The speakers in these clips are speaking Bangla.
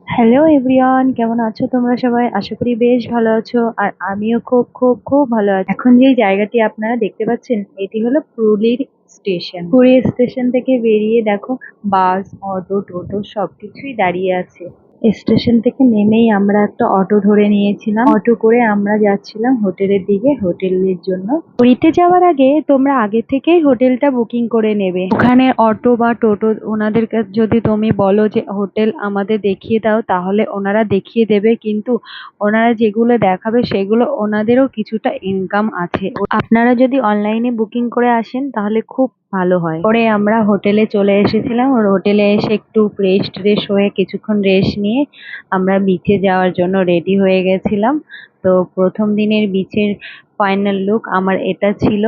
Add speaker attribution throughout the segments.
Speaker 1: হ্যালো এভরিওয়ান, কেমন আছো তোমরা সবাই? আশা করি বেশ ভালো আছো। আর আমিও খুব খুব খুব ভালো আছি। এখন যে জায়গাটি আপনারা দেখতে পাচ্ছেন, এটি হলো পুরুলির স্টেশন। পুরী স্টেশন থেকে বেরিয়ে দেখো বাস, অটো, টোটো সবকিছুই দাঁড়িয়ে আছে। স্টেশন থেকে নেমেই আমরা একটা অটো ধরে নিয়েছিলাম। অটো করে আমরা যাচ্ছিলাম হোটেলের দিকে, হোটেলের জন্য। পুরীতে যাওয়ার আগে তোমরা আগে থেকেই হোটেলটা বুকিং করে নেবে। ওখানে অটো বা টোটো ওনাদের কাছে যদি তুমি বলো যে হোটেল আমাদের দেখিয়ে দাও, তাহলে ওনারা দেখিয়ে দেবে, কিন্তু ওনারা যেগুলো দেখাবে সেগুলো ওনাদেরও কিছুটা ইনকাম আছে। আপনারা যদি অনলাইনে বুকিং করে আসেন তাহলে খুব ভালো হয়। পরে আমরা হোটেলে চলে এসেছিলাম। ওর হোটেলে এসে একটু ফ্রেশ হয়ে কিছুক্ষণ রেস্ট নিয়ে আমরা বিচে যাওয়ার জন্য রেডি হয়ে গেছিলাম। তো প্রথম দিনের বিচের ফাইনাল লুক আমার এটা ছিল।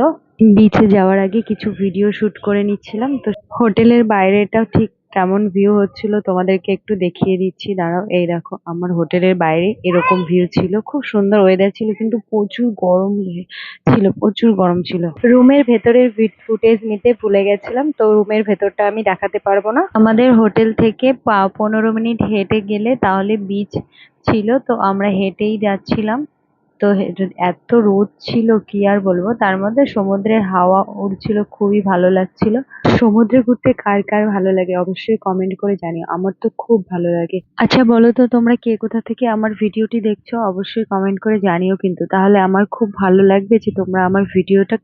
Speaker 1: বিচে যাওয়ার আগে কিছু ভিডিও শুট করে নিচ্ছিলাম। তো হোটেলের বাইরেটা ঠিক কেমন ভিউ হচ্ছিল তোমাদেরকে একটু দেখিয়ে দিচ্ছি, দাঁড়াও। এই দেখো আমার হোটেলের বাইরে এরকম ভিউ ছিল, খুব সুন্দর ওয়েদার ছিল, কিন্তু প্রচুর গরম ছিল, প্রচুর গরম ছিল। রুমের ভেতরের ফুটেজ নিতে ভুলে গেছিলাম, তো রুমের ভেতরটা আমি দেখাতে পারবো না। আমাদের হোটেল থেকে 15 মিনিট হেঁটে গেলে তাহলে বিচ ছিল, তো আমরা হেঁটেই যাচ্ছিলাম। তো এত রোদ ছিল কি আর বলবো, তার মধ্যে সমুদ্রের হাওয়া উড়ছিল, খুবই ভালো লাগছিল। সমুদ্রে ঘুরতে কার কার ভালো লাগে অবশ্যই কমেন্ট করে জানিও, আমার তো খুব ভালো লাগে। আচ্ছা বলো তো তোমরা কে কোথা থেকে আমার ভিডিওটি দেখছো, অবশ্যই কমেন্ট করে জানিও, কিন্তু তাহলে আমার খুব ভালো লাগবে যে তোমরা আমার ভিডিওটা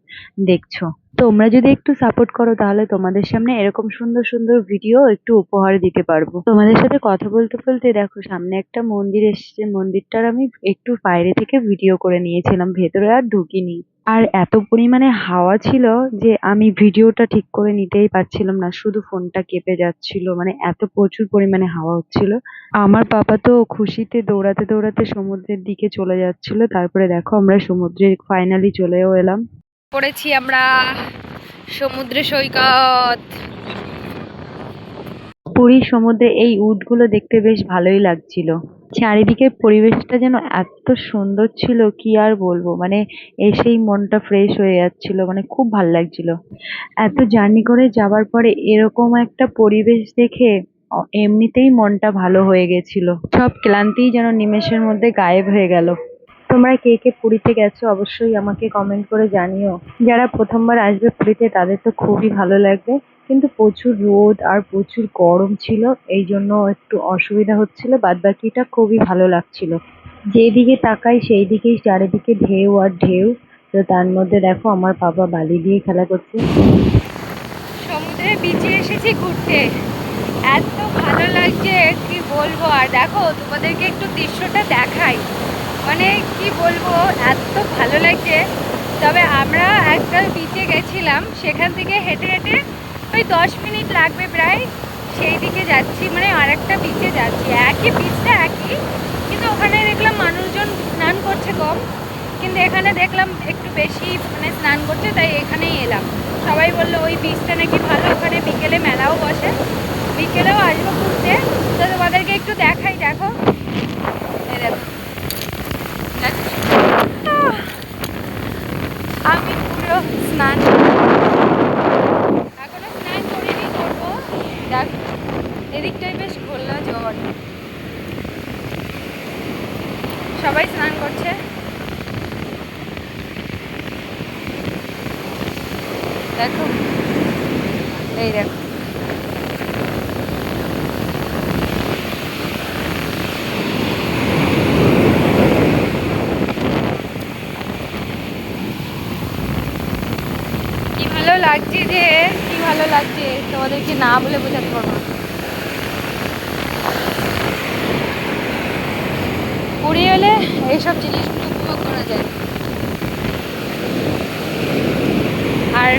Speaker 1: দেখছো। তোমরা যদি একটু সাপোর্ট করো তাহলে তোমাদের সামনে এরকম সুন্দর সুন্দর ভিডিও একটু উপহার দিতে পারবো। তোমাদের সাথে কথা বলতে বলতে দেখো সামনে একটা মন্দির এসেছে, মন্দিরটার আমি একটু বাইরে থেকে ভিডিও করে নিয়েছিলাম, ভেতরে আর ঢুকিনি। আর এত পরিমাণে হাওয়া ছিল যে আমি ভিডিওটা ঠিক করে নিতেই পারছিলাম না, শুধু ফোনটা কেঁপে যাচ্ছিল, মানে এত প্রচুর পরিমাণে হাওয়া হচ্ছিল। আমার বাবা তো খুশিতে দৌড়াতে দৌড়াতে সমুদ্রের দিকে চলে যাচ্ছিল। তারপরে দেখো আমরা সমুদ্রে ফাইনালি চলেও এলাম।
Speaker 2: পড়েছি আমরা সমুদ্র সৈকত।
Speaker 1: পুরীর সমুদ্রে এই উটগুলো দেখতে বেশ ভালোই লাগছিল। চারিদিকের পরিবেশটা যেন এত সুন্দর ছিল কি আর বলবো, মানে এসেই মনটা ফ্রেশ হয়ে যাচ্ছিল, মানে খুব ভালো লাগছিল। এত জার্নি করে যাবার পরে এরকম একটা পরিবেশ দেখে এমনিতেই মনটা ভালো হয়ে গেছিল। সব ক্লান্তিই যেন নিমেষের মধ্যে গায়েব হয়ে গেল। তোমরা কে কে পুরীতে গেছো অবশ্যই আমাকে কমেন্ট করে জানিও। যারা প্রথমবার আসবে পুরীতে তাদের তো খুবই ভালো লাগবে, কিন্তু প্রচুর রোদ আর প্রচুর গরম ছিল, এই জন্য একটু অসুবিধা হচ্ছিল। বাদ বাকিটা খুবই ভালো লাগছিল। যেদিকে তাকাই সেই দিকেই চারিদিকে ঢেউ আর ঢেউ। তো তার মধ্যে দেখো আমার বাবা বালি দিয়ে খেলা করছে।
Speaker 2: সমুদ্রের বিচে এসেছি ঘুরতে, এত ভালো লাগছে কি বলবো। আর দেখো তোমাদেরকে একটু দৃশ্যটা দেখাই, মানে কি বলবো, এত ভালো লাগছে। তবে আমরা একটা বিচে গেছিলাম, সেখান থেকে হেঁটে হেঁটে ওই 10 মিনিট লাগবে প্রায়, সেই দিকে যাচ্ছি, মানে আর একটা বিচে যাচ্ছি। একই বিচটা একই, কিন্তু ওখানে দেখলাম মানুষজন স্নান করছে কম, কিন্তু এখানে দেখলাম একটু বেশি মানে স্নান করছে, তাই এখানেই এলাম। সবাই বললো ওই বিচটা নাকি ভালো, ওখানে বিকেলে মেলাও বসে, বিকেলেও আসবো ঘুরতে। তো তোমাদেরকে একটু দেখাই, দেখো এই দেখো, আহ, আমি পুরো স্নান এখনো স্নান করিনি, করবো। দেখ এদিকটাই বেশ খোলা জল, সবাই স্নান করছে। দেখো এই দেখো, কি ভালো লাগছে যে, কি ভালো লাগছে তোমাদেরকে না বলে বোঝাতে পারবো না। পুরী হলে এইসব জিনিসগুলো উপভোগ করা যায়। আর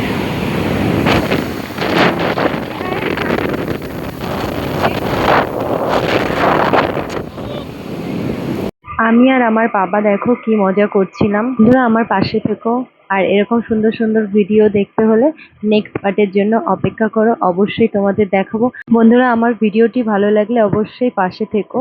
Speaker 1: আমি আর আমার বাবা দেখো কি মজা করছিলাম। বন্ধুরা আমার পাশে থেকো, আর এরকম সুন্দর সুন্দর ভিডিও দেখতে হলে নেক্সট পার্টের জন্য অপেক্ষা করো, অবশ্যই তোমাদের দেখাবো। বন্ধুরা আমার ভিডিওটি ভালো লাগলে অবশ্যই পাশে থেকো।